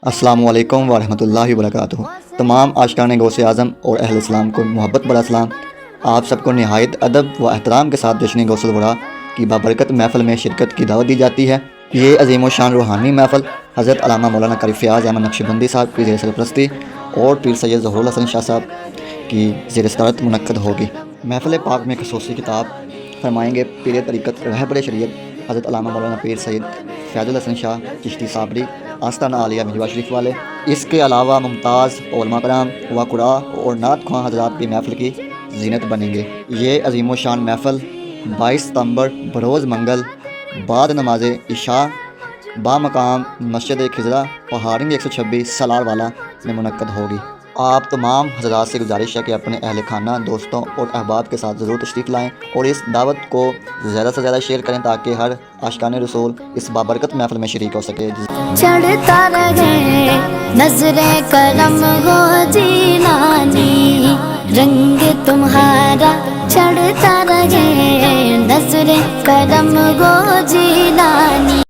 السلام علیکم ورحمۃ اللہ وبرکاتہ۔ تمام عاشقان غوث اعظم اور اہل اسلام کو محبت بڑا سلام۔ آپ سب کو نہایت ادب و احترام کے ساتھ جشن غوث الورا کی بابرکت محفل میں شرکت کی دعوت دی جاتی ہے۔ یہ عظیم و شان روحانی محفل حضرت علامہ مولانا قاری فیاض احمد نقشبندی صاحب کی زیر سرپرستی اور پیر سید ظہور الحسن شاہ صاحب کی زیر صدارت منعقد ہوگی۔ محفل پاک میں خصوصی خطاب فرمائیں گے پیر طریقت رہبر شریعت حضرت علامہ مولانا پیر سید فیاض الحسن شاہ چشتی صابری آستانہ عالیہ مجوا شریف والے۔ اس کے علاوہ ممتاز علماء کرام و قراء اور نعت خواں حضرات بھی محفل کی زینت بنیں گے۔ یہ عظیم و شان محفل 22 ستمبر بروز منگل بعد نماز عشاء بامقام مسجد خضرا پہاڑنگ 126 سلار والا میں منعقد ہوگی۔ آپ تمام حضرات سے گزارش ہے کہ اپنے اہل خانہ، دوستوں اور احباب کے ساتھ ضرور تشریف لائیں اور اس دعوت کو زیادہ سے زیادہ شیئر کریں تاکہ ہر عاشقان رسول اس بابرکت محفل میں شریک ہو سکے۔ چڑھتا رہے نظر کرم ہو جیلانی، رنگ تمہارا چڑھتا رہے نظر کرم ہو جیلانی۔